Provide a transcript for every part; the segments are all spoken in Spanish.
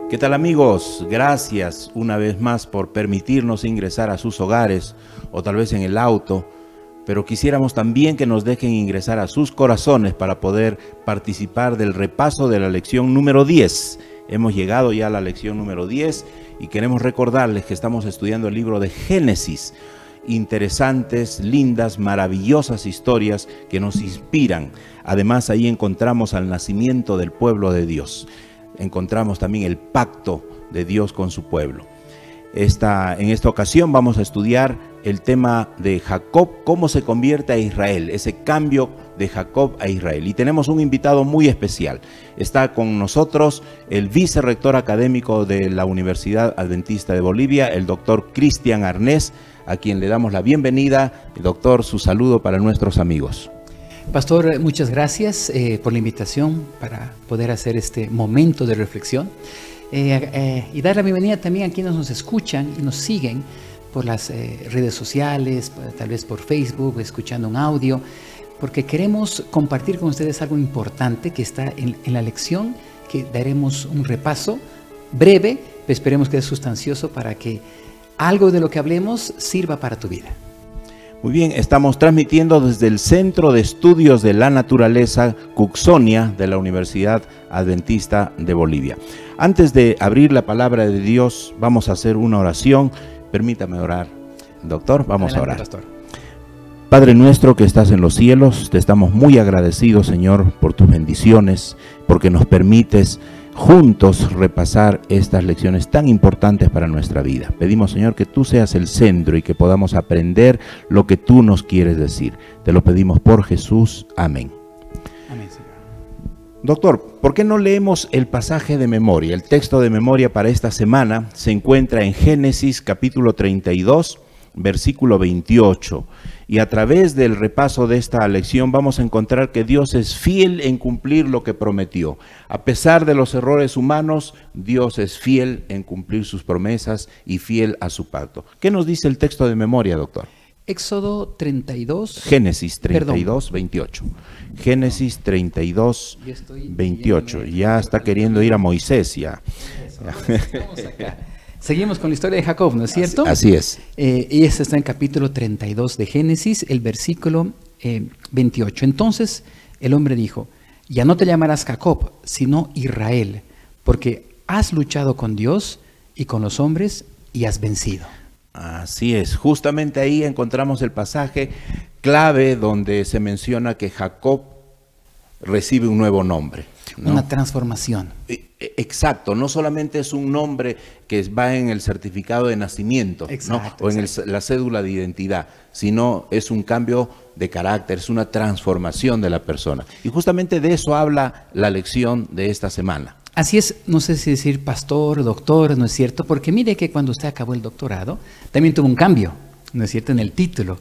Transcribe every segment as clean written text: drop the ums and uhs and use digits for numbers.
¿Qué tal, amigos? Gracias una vez más por permitirnos ingresar a sus hogares o tal vez en el auto, pero quisiéramos también que nos dejen ingresar a sus corazones para poder participar del repaso de la lección número 10. Hemos llegado ya a la lección número 10 y queremos recordarles que estamos estudiando el libro de Génesis. Interesantes, lindas, maravillosas historias que nos inspiran. Además, ahí encontramos al nacimiento del pueblo de Dios. Encontramos también el pacto de Dios con su pueblo. En esta ocasión vamos a estudiar el tema de Jacob, cómo se convierte a Israel, ese cambio de Jacob a Israel. Y tenemos un invitado muy especial. Está con nosotros el vicerrector académico de la Universidad Adventista de Bolivia, el doctor Cristian Arnés, a quien le damos la bienvenida. Doctor, su saludo para nuestros amigos. Pastor, muchas gracias por la invitación para poder hacer este momento de reflexión y dar la bienvenida también a quienes nos escuchan y nos siguen por las redes sociales, tal vez por Facebook, escuchando un audio, porque queremos compartir con ustedes algo importante que está en la lección, que daremos un repaso breve, pero esperemos que sea sustancioso para que algo de lo que hablemos sirva para tu vida. Muy bien, estamos transmitiendo desde el Centro de Estudios de la Naturaleza Cooksonia de la Universidad Adventista de Bolivia. Antes de abrir la palabra de Dios, vamos a hacer una oración. Permítame orar. Doctor, vamos a orar. Pastor. Padre nuestro que estás en los cielos, te estamos muy agradecidos, Señor, por tus bendiciones, porque nos permites juntos repasar estas lecciones tan importantes para nuestra vida. Pedimos, Señor, que tú seas el centro y que podamos aprender lo que tú nos quieres decir. Te lo pedimos por Jesús. Amén. Amén, Señor. Doctor, ¿por qué no leemos el pasaje de memoria? El texto de memoria para esta semana se encuentra en Génesis capítulo 32, versículo 28. Y a través del repaso de esta lección vamos a encontrar que Dios es fiel en cumplir lo que prometió. A pesar de los errores humanos, Dios es fiel en cumplir sus promesas y fiel a su pacto. ¿Qué nos dice el texto de memoria, doctor? Éxodo 32. Génesis 32, 28. Génesis 32, 28. Ya está queriendo ir a Moisés ya. Vamos acá. Seguimos con la historia de Jacob, ¿no es cierto? Así es. Y eso está en capítulo 32 de Génesis, el versículo 28. Entonces el hombre dijo: ya no te llamarás Jacob, sino Israel, porque has luchado con Dios y con los hombres y has vencido. Así es. Justamente ahí encontramos el pasaje clave donde se menciona que Jacob recibe un nuevo nombre, ¿no? Una transformación. Exacto, no solamente es un nombre que va en el certificado de nacimiento, exacto, ¿no? O en la cédula de identidad, sino es un cambio de carácter, es una transformación de la persona. Y justamente de eso habla la lección de esta semana. Así es, no sé si decir pastor, doctor, ¿no es cierto? Porque mire que cuando usted acabó el doctorado, también tuvo un cambio, ¿no es cierto?, en el título.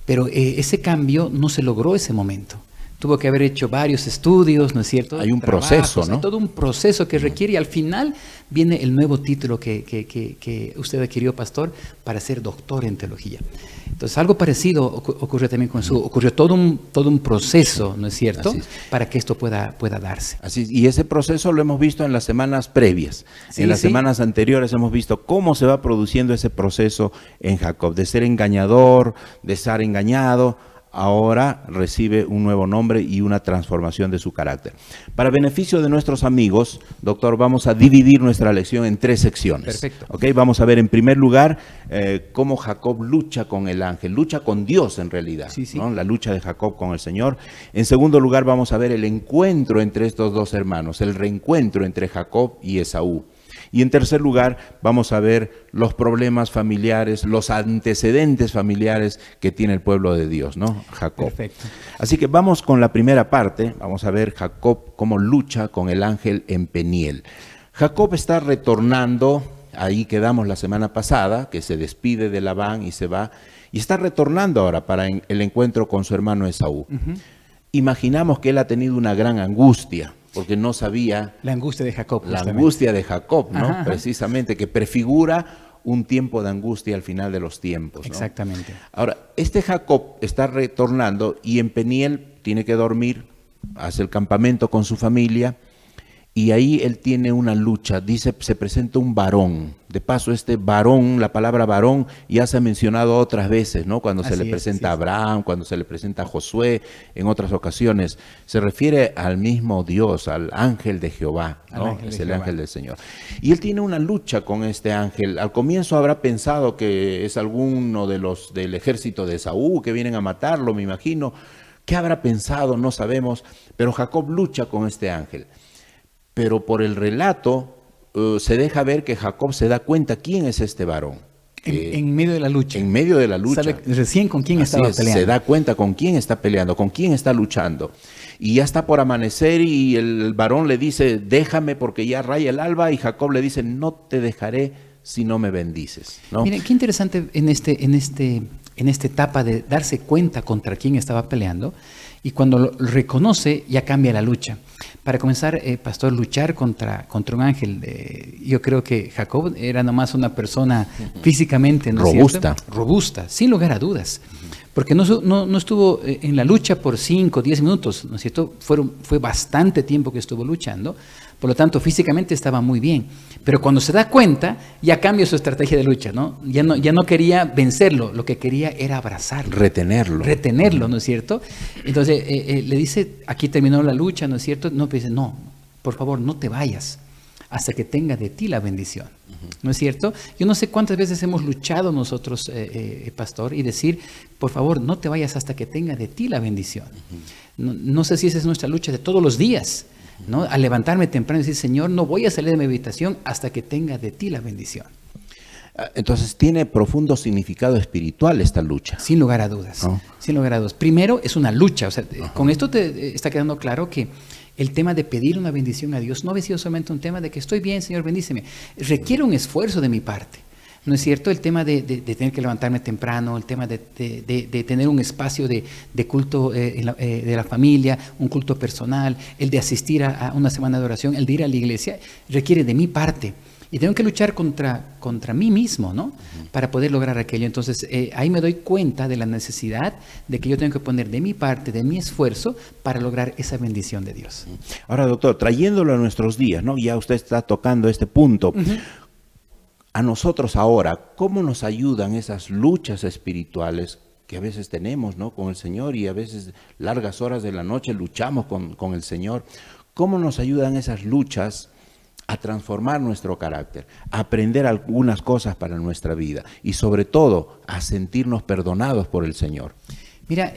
Pero ese cambio no se logró ese momento. Tuvo que haber hecho varios estudios, ¿no es cierto? Hay un proceso, ¿no? Hay todo un proceso que requiere, y al final viene el nuevo título que usted adquirió, pastor, para ser doctor en teología. Entonces, algo parecido ocurrió también con ocurrió todo un proceso, ¿no es cierto?, para que esto pueda darse. Así es. Y ese proceso lo hemos visto en las semanas previas. Sí, en las semanas anteriores hemos visto cómo se va produciendo ese proceso en Jacob, de ser engañador, de estar engañado. Ahora recibe un nuevo nombre y una transformación de su carácter. Para beneficio de nuestros amigos, doctor, vamos a dividir nuestra lección en 3 secciones. Perfecto. ¿Okay? Vamos a ver en primer lugar cómo Jacob lucha con el ángel, lucha con Dios en realidad, sí, sí, ¿no? La lucha de Jacob con el Señor. En segundo lugar vamos a ver el encuentro entre estos dos hermanos, el reencuentro entre Jacob y Esaú. Y en tercer lugar, vamos a ver los problemas familiares, los antecedentes familiares que tiene el pueblo de Dios, ¿no? Jacob. Perfecto. Así que vamos con la primera parte. Vamos a ver Jacob cómo lucha con el ángel en Peniel. Jacob está retornando, ahí quedamos la semana pasada, que se despide de Labán y se va, y está retornando ahora para el encuentro con su hermano Esaú. Imaginamos que él ha tenido una gran angustia, porque no sabía... La angustia de Jacob. La angustia de Jacob, ¿no? Ajá. Precisamente, que prefigura un tiempo de angustia al final de los tiempos, ¿no? Exactamente. Ahora, este Jacob está retornando y en Peniel tiene que dormir, hace el campamento con su familia Y ahí él tiene una lucha, dice, se presenta un varón. De paso, este varón, la palabra varón, ya se ha mencionado otras veces, ¿no? Cuando se le presenta a Abraham, cuando se le presenta a Josué, en otras ocasiones. Se refiere al mismo Dios, al ángel de Jehová, ¿no? Es el ángel del Señor. Y él tiene una lucha con este ángel. Al comienzo habrá pensado que es alguno de los del ejército de Esaú que vienen a matarlo, me imagino. ¿Qué habrá pensado? No sabemos. Pero Jacob lucha con este ángel. Pero por el relato se deja ver que Jacob se da cuenta quién es este varón. En medio de la lucha. En medio de la lucha. Sabe recién con quién estaba peleando. Se da cuenta con quién está peleando, con quién está luchando. Y ya está por amanecer y el varón le dice, déjame porque ya raya el alba. Y Jacob le dice, no te dejaré si no me bendices, ¿no? Miren, qué interesante en esta etapa de darse cuenta contra quién estaba peleando. Y cuando lo reconoce, ya cambia la lucha. Para comenzar, pastor, luchar contra un ángel. Yo creo que Jacob era nomás una persona físicamente, ¿no es robusta. ¿cierto? Robusta, sin lugar a dudas. Porque no estuvo en la lucha por 5 o 10 minutos, ¿no es cierto? Fue bastante tiempo que estuvo luchando. Por lo tanto, físicamente estaba muy bien. Pero cuando se da cuenta, ya cambia su estrategia de lucha, ¿no? Ya no quería vencerlo, lo que quería era abrazarlo. Retenerlo, ¿no es cierto? Entonces, le dice, aquí terminó la lucha, ¿no es cierto? No, pero dice, no, por favor, no te vayas hasta que tenga de ti la bendición. ¿No es cierto? Yo no sé cuántas veces hemos luchado nosotros, pastor, y decir, por favor, no te vayas hasta que tenga de ti la bendición. No sé si esa es nuestra lucha de todos los días, ¿no? Al levantarme temprano y decir, Señor, no voy a salir de mi habitación hasta que tenga de ti la bendición. Entonces tiene profundo significado espiritual esta lucha. Sin lugar a dudas, sin lugar a dudas. Primero es una lucha, o sea, con esto te está quedando claro que el tema de pedir una bendición a Dios no ha sido solamente un tema de que estoy bien, Señor, bendíceme. Requiere un esfuerzo de mi parte. ¿No es cierto? El tema de tener que levantarme temprano, el tema de tener un espacio de culto de la familia, un culto personal, el de asistir a una semana de oración, el de ir a la iglesia, requiere de mi parte. Y tengo que luchar contra mí mismo, ¿no? Para poder lograr aquello. Entonces, ahí me doy cuenta de la necesidad de que yo tengo que poner de mi parte, de mi esfuerzo, para lograr esa bendición de Dios. Ahora, doctor, trayéndolo a nuestros días, ¿no? Ya usted está tocando este punto. A nosotros ahora, ¿cómo nos ayudan esas luchas espirituales que a veces tenemos, ¿no? Con el Señor, y a veces largas horas de la noche luchamos con el Señor? ¿Cómo nos ayudan esas luchas a transformar nuestro carácter, a aprender algunas cosas para nuestra vida y sobre todo a sentirnos perdonados por el Señor? Mira,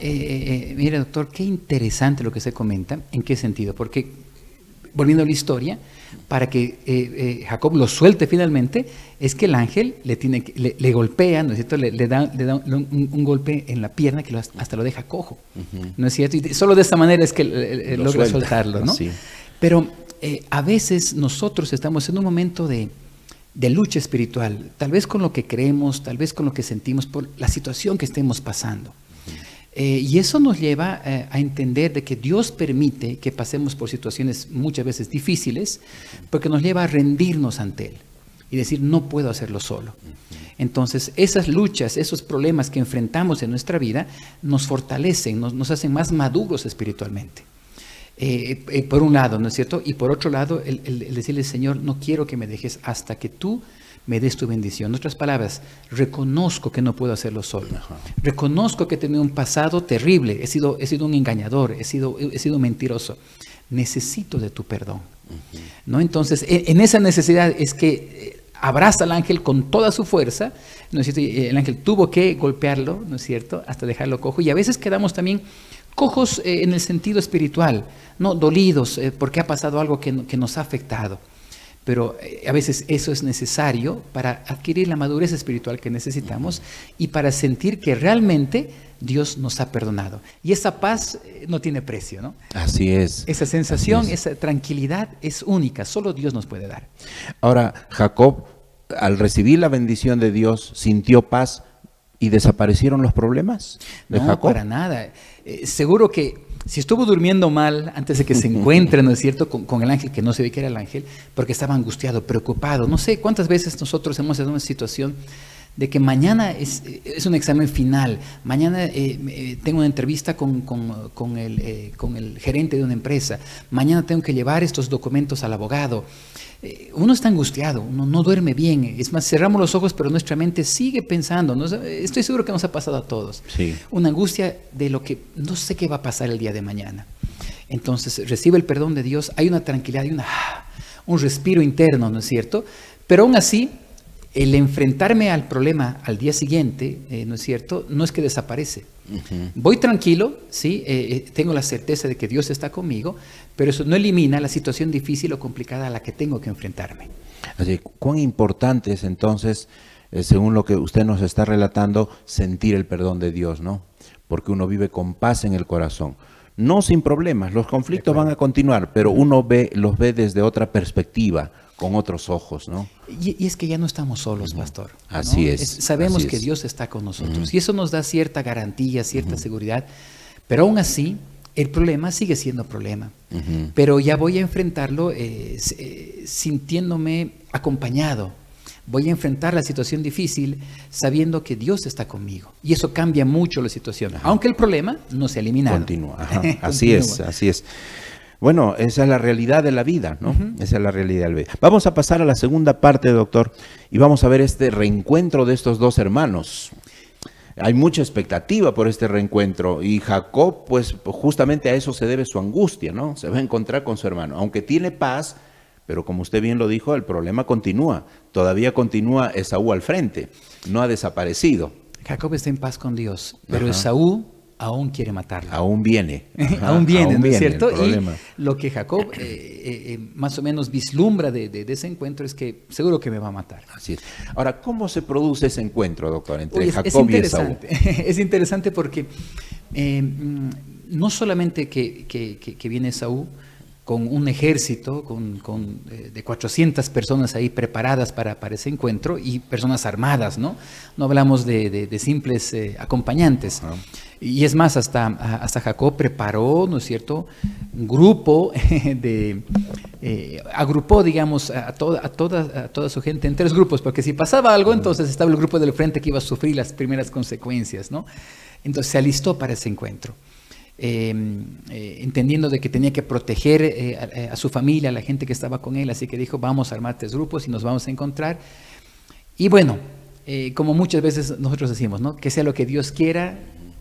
doctor, qué interesante lo que se comenta. ¿En qué sentido? Porque, volviendo a la historia, para que Jacob lo suelte finalmente, es que el ángel le golpea, ¿no es cierto? Le da un golpe en la pierna que hasta lo deja cojo, ¿no es cierto? Y solo de esta manera es que logra soltarlo, ¿no? Sí. Pero a veces nosotros estamos en un momento de lucha espiritual, tal vez con lo que creemos, tal vez con lo que sentimos, por la situación que estemos pasando. Y eso nos lleva a entender de que Dios permite que pasemos por situaciones muchas veces difíciles, porque nos lleva a rendirnos ante Él y decir, no puedo hacerlo solo. Entonces, esas luchas, esos problemas que enfrentamos en nuestra vida, nos fortalecen, nos hacen más maduros espiritualmente. Por un lado, ¿no es cierto? Y por otro lado, el decirle, Señor, no quiero que me dejes hasta que tú me des tu bendición. En otras palabras, reconozco que no puedo hacerlo solo. Reconozco que he tenido un pasado terrible, he sido un engañador, he sido mentiroso. Necesito de tu perdón, ¿no? Entonces, en esa necesidad es que abraza al ángel con toda su fuerza, ¿no es cierto? Y el ángel tuvo que golpearlo, ¿no es cierto?, hasta dejarlo cojo. Y a veces quedamos también cojos en el sentido espiritual, ¿no? Dolidos porque ha pasado algo que nos ha afectado. Pero a veces eso es necesario para adquirir la madurez espiritual que necesitamos y para sentir que realmente Dios nos ha perdonado. Y esa paz no tiene precio, ¿no? Así es. Esa sensación, esa tranquilidad es única, solo Dios nos puede dar. Ahora, Jacob, al recibir la bendición de Dios, sintió paz y desaparecieron los problemas de Jacob. No, para nada. Seguro que si estuvo durmiendo mal antes de que se encuentre, ¿no es cierto?, con el ángel, que no se ve que era el ángel, porque estaba angustiado, preocupado. No sé cuántas veces nosotros hemos estado en una situación de que mañana es un examen final, mañana tengo una entrevista con el gerente de una empresa, mañana tengo que llevar estos documentos al abogado. Uno está angustiado, uno no duerme bien, es más, cerramos los ojos, pero nuestra mente sigue pensando, ¿no? Estoy seguro que nos ha pasado a todos, Sí. una angustia de lo que no sé qué va a pasar el día de mañana. Entonces recibe el perdón de Dios, hay una tranquilidad, hay un respiro interno, ¿no es cierto? Pero aún así, el enfrentarme al problema al día siguiente, ¿no es cierto?, no es que desaparece. Voy tranquilo, ¿sí? Tengo la certeza de que Dios está conmigo, pero eso no elimina la situación difícil o complicada a la que tengo que enfrentarme. Así, ¿cuán importante es entonces, según lo que usted nos está relatando, sentir el perdón de Dios, ¿no? Porque uno vive con paz en el corazón. No sin problemas, los conflictos van a continuar, pero uno los ve desde otra perspectiva, con otros ojos, ¿no? Y es que ya no estamos solos, pastor, ¿no? Así es. Sabemos así que es. Dios está con nosotros y eso nos da cierta garantía, cierta seguridad, pero aún así el problema sigue siendo problema. Pero ya voy a enfrentarlo sintiéndome acompañado. Voy a enfrentar la situación difícil sabiendo que Dios está conmigo. Y eso cambia mucho la situación. Aunque el problema no se ha eliminado. Continúa. Así es, así es. Bueno, esa es la realidad de la vida, ¿no? Esa es la realidad de la vida. Vamos a pasar a la segunda parte, doctor, y vamos a ver este reencuentro de estos dos hermanos. Hay mucha expectativa por este reencuentro y Jacob, pues justamente a eso se debe su angustia, ¿no? Se va a encontrar con su hermano, aunque tiene paz, pero como usted bien lo dijo, el problema continúa. Todavía continúa Esaú al frente, no ha desaparecido. Jacob está en paz con Dios, pero Esaú aún quiere matarlo. Aún viene. Aún viene, ¿no es cierto? Y lo que Jacob más o menos vislumbra de ese encuentro es que seguro que me va a matar. Así es. Ahora, ¿cómo se produce ese encuentro, doctor, entre Uy, Jacob y Esaú? Es interesante porque no solamente que viene Esaú con un ejército de 400 personas ahí preparadas para ese encuentro y personas armadas, ¿no? No hablamos de simples acompañantes. Y es más, hasta Jacob preparó, ¿no es cierto?, un grupo agrupó, digamos, a toda su gente en 3 grupos, porque si pasaba algo, entonces estaba el grupo del frente que iba a sufrir las primeras consecuencias, ¿no? Entonces se alistó para ese encuentro. Entendiendo de que tenía que proteger a su familia, a la gente que estaba con él, así que dijo, vamos a armar 3 grupos y nos vamos a encontrar. Y bueno, como muchas veces nosotros decimos, ¿no?, que sea lo que Dios quiera,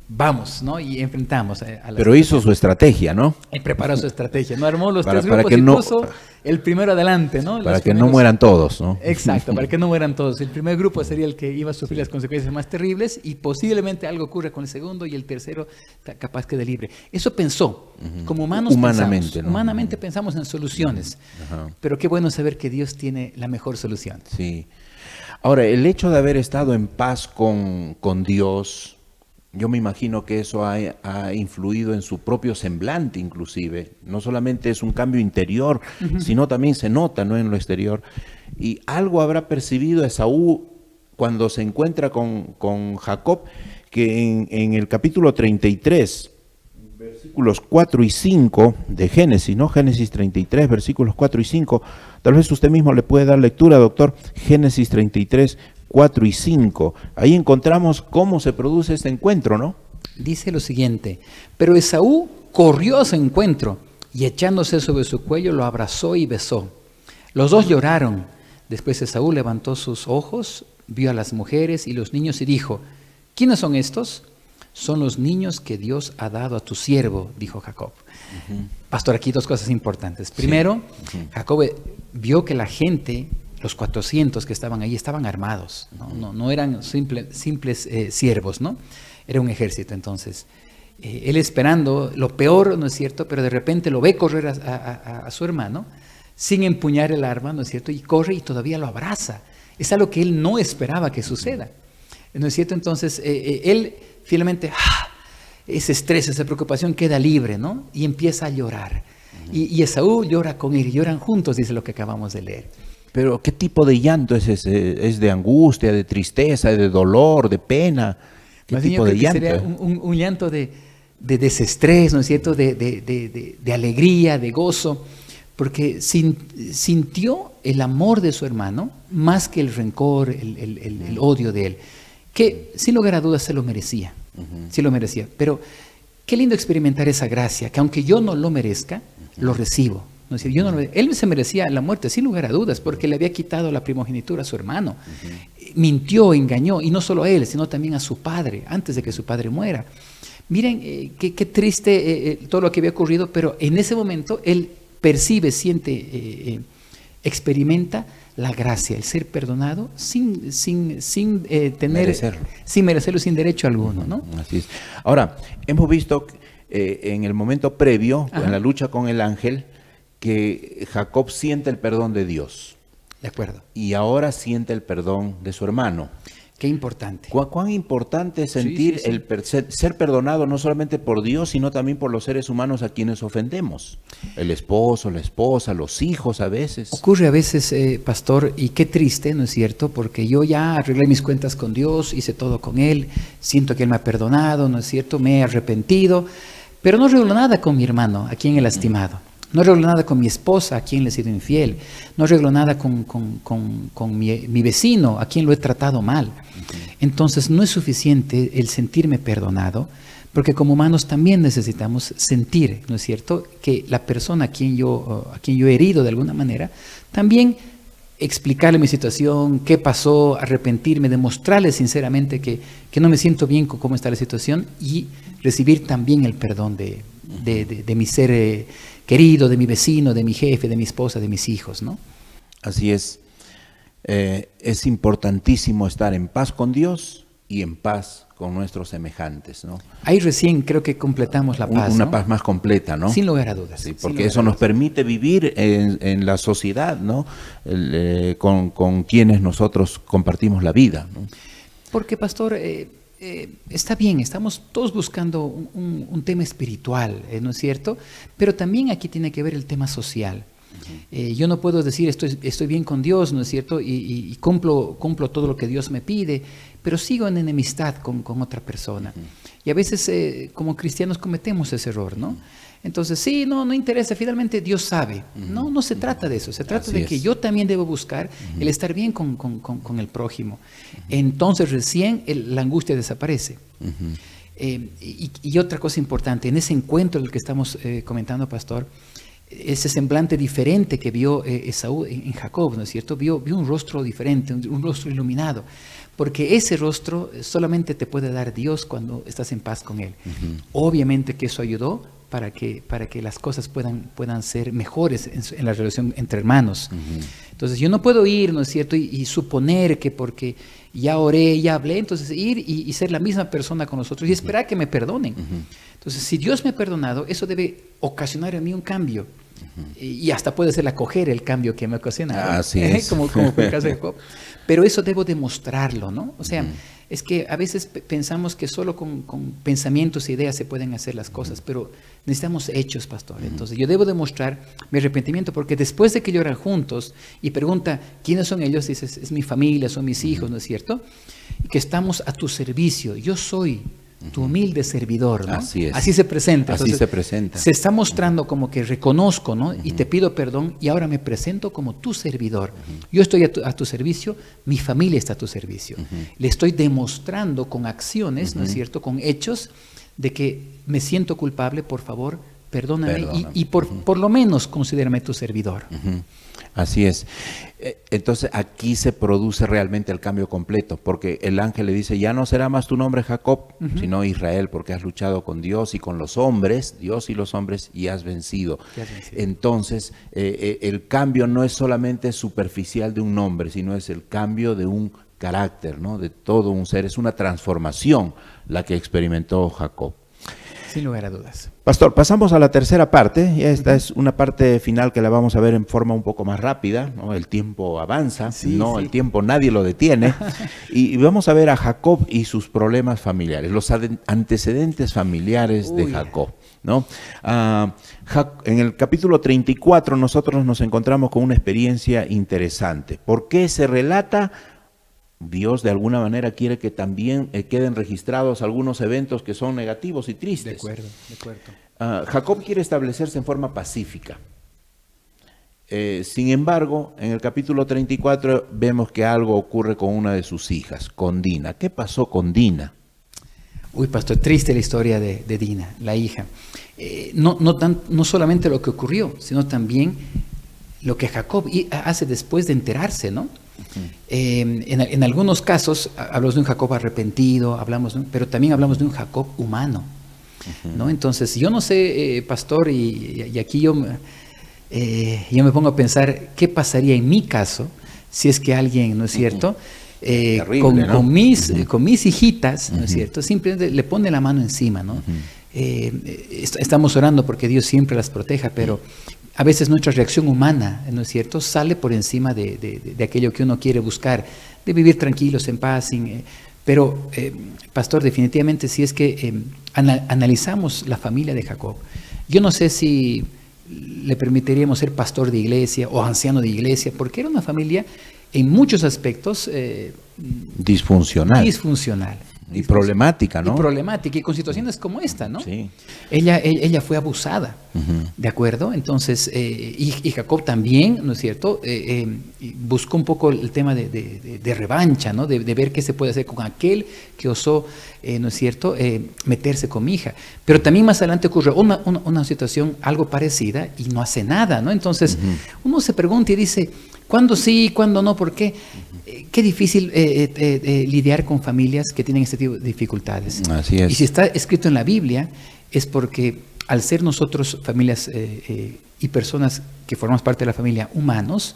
vamos, ¿no?, y enfrentamos a la Pero hizo su estrategia, ¿no? Él preparó su estrategia, ¿no? Armó los 3 para grupos que y no, puso el primero adelante, ¿no? Para que no mueran todos, ¿no? Exacto, para que no mueran todos. El primer grupo sería el que iba a sufrir las consecuencias más terribles y posiblemente algo ocurra con el segundo y el tercero capaz quede libre. Eso pensó, como humanos humanamente, pensamos. ¿no? Humanamente pensamos en soluciones, pero qué bueno saber que Dios tiene la mejor solución. Sí. Ahora, el hecho de haber estado en paz con Dios, yo me imagino que eso ha influido en su propio semblante inclusive. No solamente es un cambio interior, sino también se nota, ¿no?, en lo exterior. Y algo habrá percibido Esaú cuando se encuentra con Jacob, que en el capítulo 33, versículos 4 y 5 de Génesis, ¿no? Génesis 33, versículos 4 y 5. Tal vez usted mismo le puede dar lectura, doctor. Génesis 33, 4 y 5. Ahí encontramos cómo se produce este encuentro, ¿no? Dice lo siguiente: pero Esaú corrió a su encuentro y echándose sobre su cuello lo abrazó y besó. Los dos lloraron. Después Esaú levantó sus ojos, vio a las mujeres y los niños y dijo: ¿quiénes son estos? Son los niños que Dios ha dado a tu siervo, dijo Jacob. Pastor, aquí 2 cosas importantes. Primero, Jacob vio que la gente, los 400 que estaban ahí, estaban armados, no eran simples siervos, ¿no? Era un ejército. Entonces, él esperando lo peor, ¿no es cierto?, pero de repente lo ve correr a su hermano sin empuñar el arma, ¿no es cierto?, y corre y todavía lo abraza. Es algo que él no esperaba que suceda, ¿no es cierto? Entonces, él finalmente, ese estrés, esa preocupación queda libre, ¿no? Y empieza a llorar. Y Esaú llora con él, lloran juntos, dice lo que acabamos de leer. Pero, ¿qué tipo de llanto es ese? ¿Es de angustia, de tristeza, de dolor, de pena? ¿Qué tipo de llanto? Sería un llanto de desestrés, ¿no es cierto?, de alegría, de gozo, porque sintió el amor de su hermano más que el rencor, el odio de él, que sin lugar a dudas se lo merecía, sí lo merecía. Pero qué lindo experimentar esa gracia, que aunque yo no lo merezca, lo recibo. ¿No es decir, él se merecía la muerte, sin lugar a dudas, porque le había quitado la primogenitura a su hermano. Mintió, engañó, y no solo a él, sino también a su padre, antes de que su padre muera. Miren qué triste todo lo que había ocurrido, pero en ese momento él percibe, siente, experimenta la gracia, el ser perdonado sin tener, merecerlo. Sin merecerlo, sin derecho alguno, ¿no? Así es. Ahora, hemos visto en el momento previo, en la lucha con el ángel, que Jacob siente el perdón de Dios. De acuerdo. Y ahora siente el perdón de su hermano. Qué importante. ¿Cuán importante es sentir ser perdonado no solamente por Dios, sino también por los seres humanos a quienes ofendemos? El esposo, la esposa, los hijos a veces. Ocurre a veces, pastor, y qué triste, ¿no es cierto? Porque yo ya arreglé mis cuentas con Dios, hice todo con Él, siento que Él me ha perdonado, ¿no es cierto? Me he arrepentido, pero no arreglo nada con mi hermano, a quien he lastimado. No arreglo nada con mi esposa, a quien le he sido infiel. No arreglo nada con mi vecino, a quien lo he tratado mal. Entonces no es suficiente el sentirme perdonado, porque como humanos también necesitamos sentir, ¿no es cierto?, que la persona a quien yo he herido de alguna manera, también explicarle mi situación, qué pasó, arrepentirme, demostrarle sinceramente que no me siento bien con cómo está la situación y recibir también el perdón de mi ser querido, de mi vecino, de mi jefe, de mi esposa, de mis hijos, ¿no? Así es. Es importantísimo estar en paz con Dios y en paz con nuestros semejantes, ¿no? Ahí recién creo que completamos la paz, una ¿no? paz más completa, ¿no? Sin lugar a dudas. Sí, porque eso nos permite vivir en la sociedad, ¿no? Con quienes nosotros compartimos la vida, ¿no? Porque, pastor, está bien, estamos todos buscando un tema espiritual, ¿no es cierto? Pero también aquí tiene que ver el tema social. Yo no puedo decir estoy bien con Dios, ¿no es cierto? Y cumplo todo lo que Dios me pide, pero sigo en enemistad con otra persona. Y a veces como cristianos cometemos ese error, ¿no? Entonces, sí, no interesa, finalmente Dios sabe. No se trata de eso, se trata de que yo también debo buscar el estar bien con el prójimo. Entonces recién la angustia desaparece. Y otra cosa importante, en ese encuentro del que estamos comentando, pastor, ese semblante diferente que vio Esaú en Jacob, ¿no es cierto? Vio un rostro diferente, un rostro iluminado, porque ese rostro solamente te puede dar Dios cuando estás en paz con Él. Obviamente que eso ayudó para que las cosas puedan ser mejores en la relación entre hermanos. Entonces yo no puedo ir, ¿no es cierto? Y suponer que porque ya oré, ya hablé, entonces ir y ser la misma persona con nosotros y esperar que me perdonen. Entonces si Dios me ha perdonado, eso debe ocasionar en mí un cambio. Y hasta puede ser acoger el cambio que me ocasiona. Así es. Como fue el caso de Jacob. Pero eso debo demostrarlo, ¿no? O sea, es que a veces pensamos que solo con pensamientos e ideas se pueden hacer las cosas, pero necesitamos hechos, pastor. Entonces yo debo demostrar mi arrepentimiento, porque después de que lloran juntos y pregunta, ¿quiénes son ellos? Dices, es mi familia, son mis hijos, ¿no es cierto? Y que estamos a tu servicio. Yo soy tu humilde servidor, ¿no? Así es. Así se presenta. Así Entonces, se presenta. Se está mostrando como que reconozco, ¿no? Y te pido perdón y ahora me presento como tu servidor. Yo estoy a tu servicio, mi familia está a tu servicio. Le estoy demostrando con acciones, ¿no es cierto? Con hechos de que me siento culpable, por favor, perdóname. Y por lo menos considérame tu servidor. Así es. Entonces aquí se produce realmente el cambio completo, porque el ángel le dice, ya no será más tu nombre Jacob, sino Israel, porque has luchado con Dios y con los hombres, Dios y los hombres, y has vencido. Entonces el cambio no es solamente superficial de un nombre, sino es el cambio de un carácter, ¿no? De todo un ser, es una transformación la que experimentó Jacob. Sin lugar a dudas. Pastor, pasamos a la tercera parte. Esta es una parte final que la vamos a ver en forma un poco más rápida, ¿no? El tiempo avanza, el tiempo nadie lo detiene. y vamos a ver a Jacob y sus problemas familiares, los antecedentes familiares de Jacob, ¿no? En el capítulo 34 nosotros nos encontramos con una experiencia interesante. ¿Por qué se relata? Dios de alguna manera quiere que también queden registrados algunos eventos que son negativos y tristes. De acuerdo. Jacob quiere establecerse en forma pacífica. Sin embargo, en el capítulo 34 vemos que algo ocurre con una de sus hijas, con Dina. ¿Qué pasó con Dina? Uy, pastor, triste la historia de Dina, la hija. No solamente lo que ocurrió, sino también lo que Jacob hace después de enterarse, ¿no? En algunos casos hablamos de un Jacob arrepentido, pero también hablamos de un Jacob humano, ¿no? Entonces, yo no sé, pastor, y aquí yo me pongo a pensar qué pasaría en mi caso si es que alguien, ¿no es cierto?, Terrible, ¿no? con mis hijitas, ¿no es cierto?, simplemente le pone la mano encima, ¿no? Estamos orando porque Dios siempre las proteja, pero a veces nuestra reacción humana, ¿no es cierto?, sale por encima de aquello que uno quiere buscar, de vivir tranquilos, en paz, pero, pastor, definitivamente si es que analizamos la familia de Jacob, yo no sé si le permitiríamos ser pastor de iglesia o anciano de iglesia, porque era una familia en muchos aspectos disfuncional. Y problemática, ¿no? Y problemática, y con situaciones como esta, ¿no? Sí. Ella fue abusada, ¿de acuerdo? Entonces, y Jacob también, ¿no es cierto?, buscó un poco el tema de revancha, ¿no? De ver qué se puede hacer con aquel que osó, ¿no es cierto?, meterse con mi hija. Pero también más adelante ocurre una situación algo parecida y no hace nada, ¿no? Entonces, uno se pregunta y dice, ¿cuándo sí, cuándo no? ¿Por qué? Qué difícil lidiar con familias que tienen este tipo de dificultades. Así es. Y si está escrito en la Biblia, es porque al ser nosotros familias y personas que formamos parte de la familia humanos,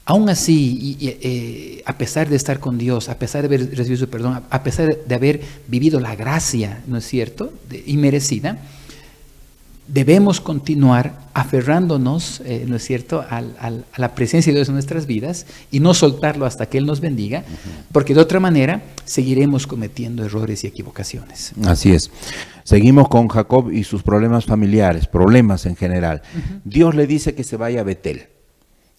aún así, a pesar de estar con Dios, a pesar de haber recibido su perdón, a pesar de haber vivido la gracia, ¿no es cierto?, inmerecida, debemos continuar aferrándonos, ¿no es cierto?, a la presencia de Dios en nuestras vidas y no soltarlo hasta que Él nos bendiga, porque de otra manera seguiremos cometiendo errores y equivocaciones. Así es. Seguimos con Jacob y sus problemas familiares, problemas en general. Dios le dice que se vaya a Betel.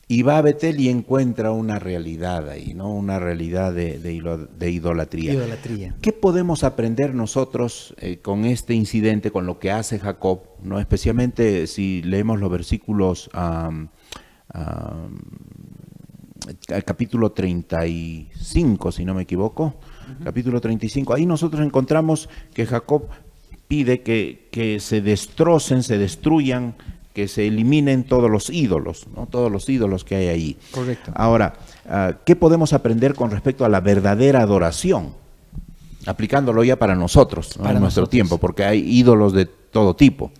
Y va a Betel y encuentra una realidad ahí, ¿no? Una realidad de idolatría. ¿Qué podemos aprender nosotros con este incidente, con lo que hace Jacob, ¿no? Especialmente si leemos los versículos al capítulo 35, si no me equivoco, capítulo 35. Ahí nosotros encontramos que Jacob pide que se destrocen, se destruyan, que se eliminen todos los ídolos, ¿no? Todos los ídolos que hay ahí. Correcto. Ahora, ¿qué podemos aprender con respecto a la verdadera adoración? Aplicándolo ya para nosotros, ¿no? Para en nuestro nosotros. tiempo, porque hay ídolos de todo tipo.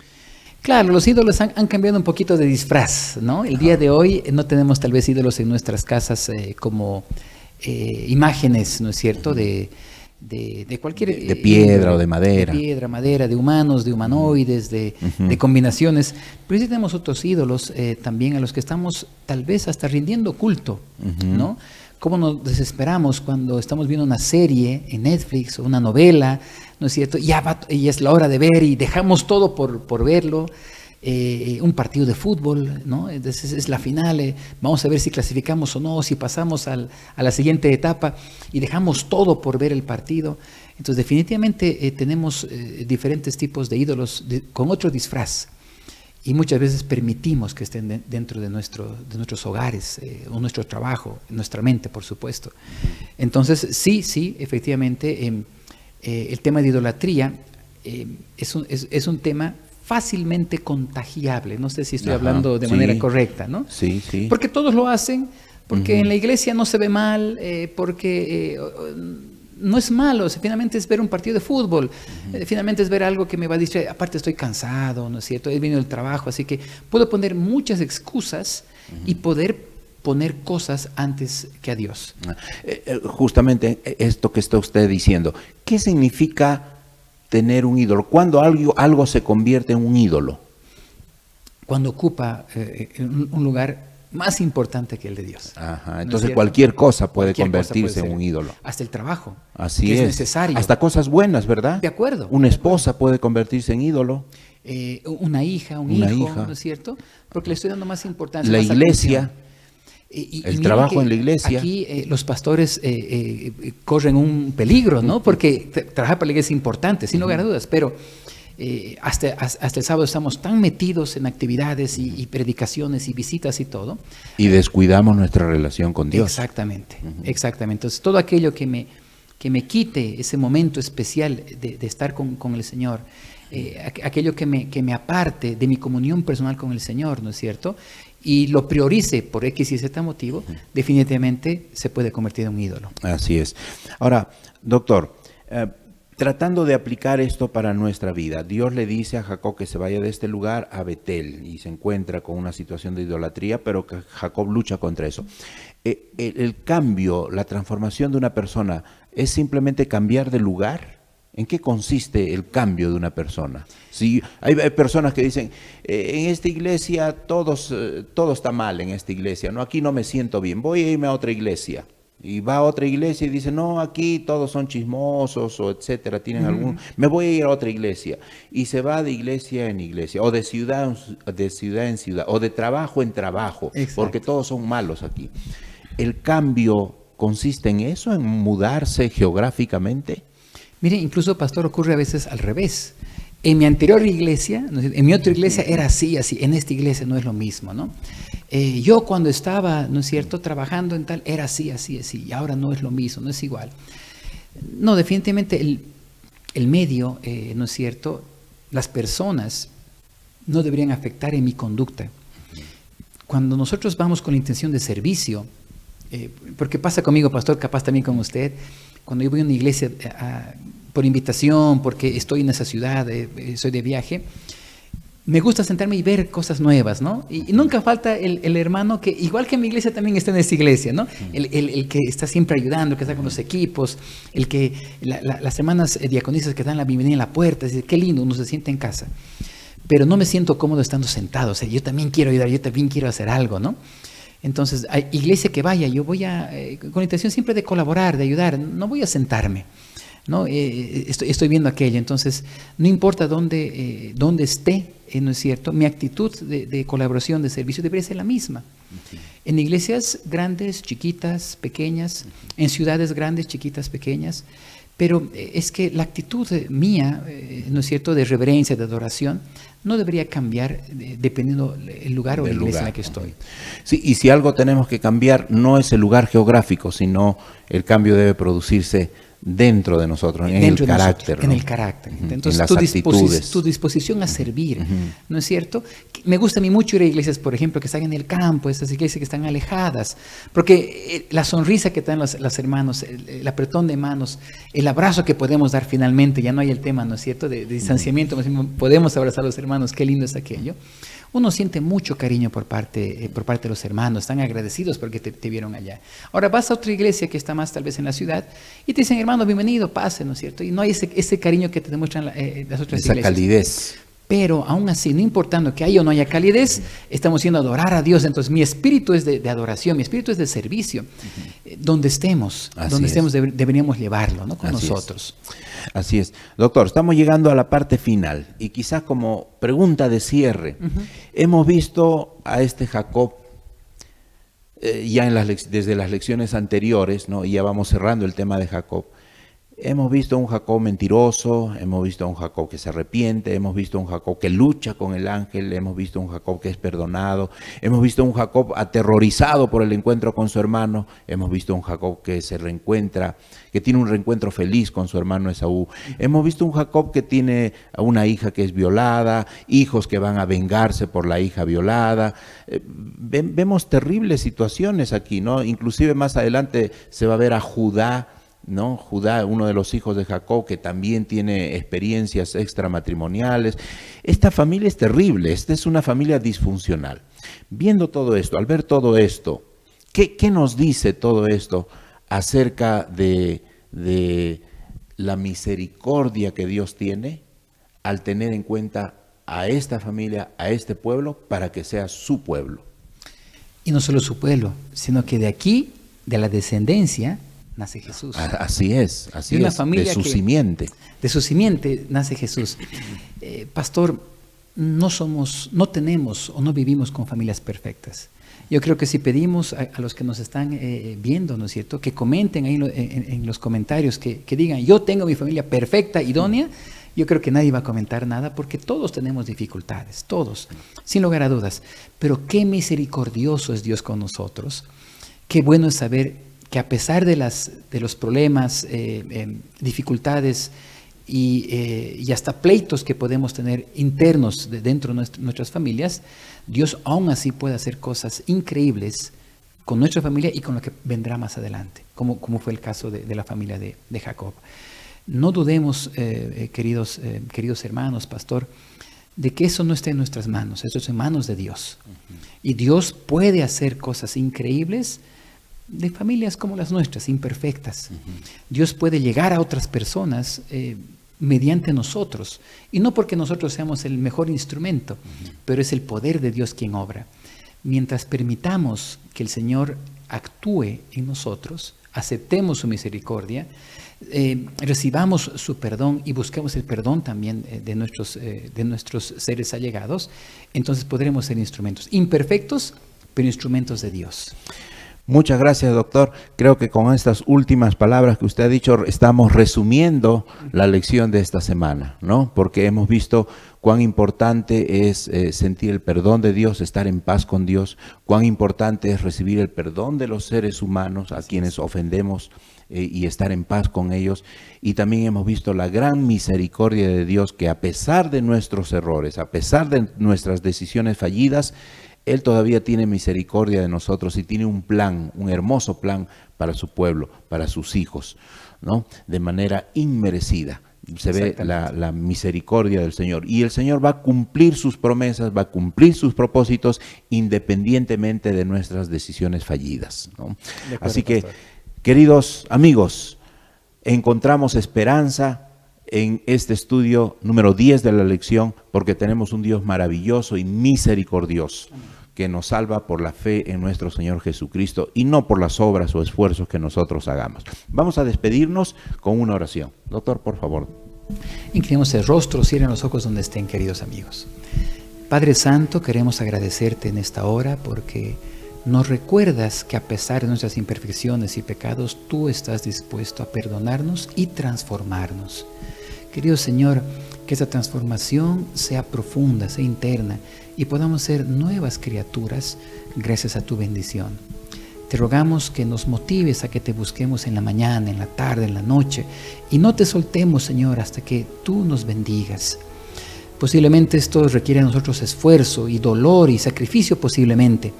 Claro, los ídolos han cambiado un poquito de disfraz, ¿no? El día de hoy no tenemos tal vez ídolos en nuestras casas como imágenes, ¿no es cierto?, de cualquier... De piedra o de madera. De piedra, madera, de humanos, de humanoides, de combinaciones. Pero sí tenemos otros ídolos también a los que estamos tal vez hasta rindiendo culto, ¿no? Cómo nos desesperamos cuando estamos viendo una serie en Netflix o una novela, ¿no es cierto? Y es la hora de ver y dejamos todo por verlo. Un partido de fútbol, ¿no? Entonces es la final, vamos a ver si clasificamos o no, si pasamos a la siguiente etapa y dejamos todo por ver el partido. Entonces definitivamente tenemos diferentes tipos de ídolos con otro disfraz y muchas veces permitimos que estén dentro de nuestros hogares, o nuestro trabajo, nuestra mente, por supuesto. Entonces sí, efectivamente el tema de idolatría es un tema fácilmente contagiable. No sé si estoy hablando de manera correcta, ¿no? Sí. Porque todos lo hacen, porque en la iglesia no se ve mal, porque no es malo, o sea, finalmente es ver un partido de fútbol, finalmente es ver algo que me va a distraer, aparte estoy cansado, ¿no es cierto? He venido del trabajo, así que puedo poner muchas excusas y poder poner cosas antes que a Dios. Justamente esto que está usted diciendo, ¿qué significa tener un ídolo? ¿Cuándo algo se convierte en un ídolo? Cuando ocupa un lugar más importante que el de Dios. Ajá, entonces cualquier cosa puede convertirse en un ídolo. Hasta el trabajo. Así que es necesario. Hasta cosas buenas, ¿verdad? De acuerdo. Una esposa puede convertirse en ídolo. Una hija, un hijo, ¿no es cierto? Porque le estoy dando más importancia. La más iglesia. atención. El trabajo en la iglesia. Aquí los pastores corren un peligro, ¿no? Porque trabajar para la iglesia es importante, sin lugar a dudas, pero hasta el sábado estamos tan metidos en actividades y predicaciones y visitas y todo. Y descuidamos nuestra relación con Dios. Exactamente, exactamente. Entonces, todo aquello que me quite ese momento especial de estar con el Señor, aquello que me aparte de mi comunión personal con el Señor, ¿no es cierto? Y lo priorice por X y Z motivo, definitivamente se puede convertir en un ídolo. Así es. Ahora, doctor, tratando de aplicar esto para nuestra vida, Dios le dice a Jacob que se vaya de este lugar a Betel y se encuentra con una situación de idolatría, pero que Jacob lucha contra eso. El cambio, la transformación de una persona, ¿es simplemente cambiar de lugar? ¿En qué consiste el cambio de una persona? Si hay personas que dicen, en esta iglesia todo está mal en esta iglesia, no, aquí no me siento bien, voy a irme a otra iglesia. Y va a otra iglesia y dice, no, aquí todos son chismosos o etcétera, me voy a ir a otra iglesia. Y se va de iglesia en iglesia, o de ciudad en ciudad, o de trabajo en trabajo, porque todos son malos aquí. ¿El cambio consiste en eso, en mudarse geográficamente? Mire, incluso, pastor, ocurre a veces al revés. En mi anterior iglesia, en mi otra iglesia era así, en esta iglesia no es lo mismo, ¿no? Yo cuando estaba, ¿no es cierto?, trabajando en tal, era así, y ahora no es lo mismo, no es igual. No, definitivamente el medio, ¿no es cierto?, las personas no deberían afectar en mi conducta. Cuando nosotros vamos con la intención de servicio, porque pasa conmigo, pastor, capaz también con usted, cuando yo voy a una iglesia por invitación, porque estoy en esa ciudad, soy de viaje, me gusta sentarme y ver cosas nuevas, ¿no? Y nunca falta el hermano que, igual que en mi iglesia, también está en esta iglesia, ¿no? El que está siempre ayudando, el que está con los equipos, el que las hermanas diaconisas que dan la bienvenida en la puerta, dice, qué lindo, uno se siente en casa. Pero no me siento cómodo estando sentado, o sea, yo también quiero ayudar, yo también quiero hacer algo, ¿no? Entonces, hay iglesia que vaya, yo voy con la intención siempre de colaborar, de ayudar, no voy a sentarme, ¿no? Estoy viendo aquello, entonces, no importa dónde esté, ¿no es cierto? Mi actitud de colaboración, de servicio, debería ser la misma. En iglesias grandes, chiquitas, pequeñas, en ciudades grandes, chiquitas, pequeñas, pero es que la actitud mía, ¿no es cierto?, de reverencia, de adoración, no debería cambiar dependiendo el lugar o la iglesia en la que estoy. Sí, y si algo tenemos que cambiar, no es el lugar geográfico, sino el cambio debe producirse dentro de nosotros, en el carácter. En el carácter. Entonces, en las actitudes. Tu disposición a servir, ¿no es cierto? Me gusta a mí mucho ir a iglesias, por ejemplo, que están en el campo, estas iglesias que están alejadas, porque la sonrisa que dan los hermanos, el apretón de manos, el abrazo que podemos dar finalmente, ya no hay el tema, ¿no es cierto?, de distanciamiento, podemos abrazar a los hermanos, qué lindo es aquello. Uno siente mucho cariño por parte de los hermanos, están agradecidos porque te vieron allá. Ahora vas a otra iglesia que está más tal vez en la ciudad y te dicen, hermano, bienvenido, pase, ¿no es cierto? Y no hay ese cariño que te demuestran las otras iglesias. Esa calidez. Pero aún así, no importando que haya o no haya calidez, estamos yendo a adorar a Dios. Entonces mi espíritu es de adoración, mi espíritu es de servicio. Donde estemos, deberíamos llevarlo, ¿no?, con nosotros. Así es. Doctor, estamos llegando a la parte final y quizás como pregunta de cierre, hemos visto a este Jacob ya desde las lecciones anteriores, ¿no?, y ya vamos cerrando el tema de Jacob. Hemos visto a un Jacob mentiroso, hemos visto a un Jacob que se arrepiente, hemos visto a un Jacob que lucha con el ángel, hemos visto a un Jacob que es perdonado, hemos visto a un Jacob aterrorizado por el encuentro con su hermano, hemos visto a un Jacob que se reencuentra, que tiene un reencuentro feliz con su hermano Esaú. Hemos visto a un Jacob que tiene a una hija que es violada, hijos que van a vengarse por la hija violada. Vemos terribles situaciones aquí, ¿no? Inclusive más adelante se va a ver a Judá, ¿no? Judá, uno de los hijos de Jacob, que también tiene experiencias extramatrimoniales. Esta familia es terrible, esta es una familia disfuncional. Viendo todo esto, al ver todo esto, ¿qué nos dice todo esto acerca de la misericordia que Dios tiene al tener en cuenta a esta familia, a este pueblo, para que sea su pueblo? Y no solo su pueblo, sino que de aquí, de la descendencia, nace Jesús. Así es, de su simiente. De su simiente nace Jesús. Pastor, no tenemos o no vivimos con familias perfectas. Yo creo que si pedimos a los que nos están viendo, ¿no es cierto?, que comenten ahí en los comentarios, que digan, yo tengo mi familia perfecta, idónea, Yo creo que nadie va a comentar nada porque todos tenemos dificultades, todos, sin lugar a dudas. Pero qué misericordioso es Dios con nosotros. Qué bueno es saber que a pesar de los problemas, dificultades y hasta pleitos que podemos tener internos dentro de nuestras familias, Dios aún así puede hacer cosas increíbles con nuestra familia y con lo que vendrá más adelante, como fue el caso de la familia de Jacob. No dudemos, queridos hermanos, pastor, de que eso no esté en nuestras manos, eso es en manos de Dios. Y Dios puede hacer cosas increíbles de familias como las nuestras, imperfectas. Dios puede llegar a otras personas mediante nosotros, y no porque nosotros seamos el mejor instrumento, pero es el poder de Dios quien obra. Mientras permitamos que el Señor actúe en nosotros, aceptemos su misericordia, recibamos su perdón y busquemos el perdón también de nuestros seres allegados, entonces podremos ser instrumentos imperfectos, pero instrumentos de Dios. Muchas gracias, doctor. Creo que con estas últimas palabras que usted ha dicho estamos resumiendo la lección de esta semana, ¿no? Porque hemos visto cuán importante es sentir el perdón de Dios, estar en paz con Dios, cuán importante es recibir el perdón de los seres humanos a quienes ofendemos y estar en paz con ellos. Y también hemos visto la gran misericordia de Dios, que a pesar de nuestros errores, a pesar de nuestras decisiones fallidas, Él todavía tiene misericordia de nosotros y tiene un plan, un hermoso plan para su pueblo, para sus hijos, ¿no? De manera inmerecida. Se ve la misericordia del Señor. Y el Señor va a cumplir sus promesas, va a cumplir sus propósitos, independientemente de nuestras decisiones fallidas, ¿no? Así que, queridos amigos, encontramos esperanza en este estudio número 10 de la lección, porque tenemos un Dios maravilloso y misericordioso, que nos salva por la fe en nuestro Señor Jesucristo y no por las obras o esfuerzos que nosotros hagamos. Vamos a despedirnos con una oración. Doctor, por favor. Inclinemos el rostro, cierren los ojos donde estén, queridos amigos. Padre Santo, queremos agradecerte en esta hora porque nos recuerdas que a pesar de nuestras imperfecciones y pecados, tú estás dispuesto a perdonarnos y transformarnos. Querido Señor, que esa transformación sea profunda, sea interna y podamos ser nuevas criaturas gracias a tu bendición. Te rogamos que nos motives a que te busquemos en la mañana, en la tarde, en la noche y no te soltemos, Señor, hasta que tú nos bendigas. Posiblemente esto requiere de nosotros esfuerzo y dolor y sacrificio posiblemente,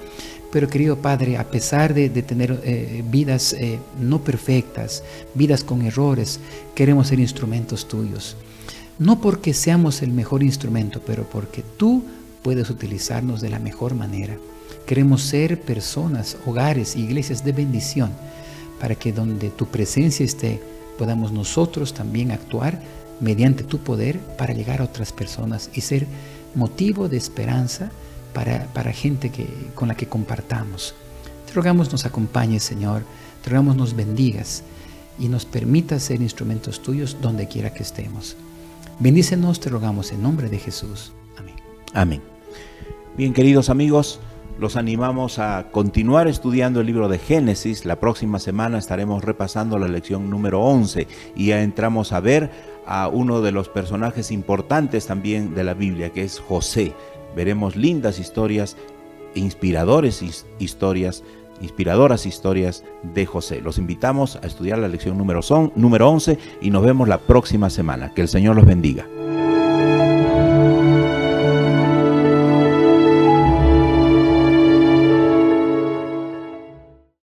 pero querido Padre, a pesar de tener vidas no perfectas, vidas con errores, queremos ser instrumentos tuyos. No porque seamos el mejor instrumento, pero porque tú puedes utilizarnos de la mejor manera. Queremos ser personas, hogares, iglesias de bendición, para que donde tu presencia esté, podamos nosotros también actuar mediante tu poder para llegar a otras personas y ser motivo de esperanza para gente con la que compartamos. Te rogamos nos acompañes, Señor, te rogamos nos bendigas y nos permitas ser instrumentos tuyos donde quiera que estemos. Bendícenos, te rogamos en nombre de Jesús. Amén. Amén. Bien, queridos amigos, los animamos a continuar estudiando el libro de Génesis. La próxima semana estaremos repasando la lección número 11 y ya entramos a ver a uno de los personajes importantes también de la Biblia, que es José. Veremos lindas historias, inspiradoras historias de José. Los invitamos a estudiar la lección número 11 y nos vemos la próxima semana. Que el Señor los bendiga.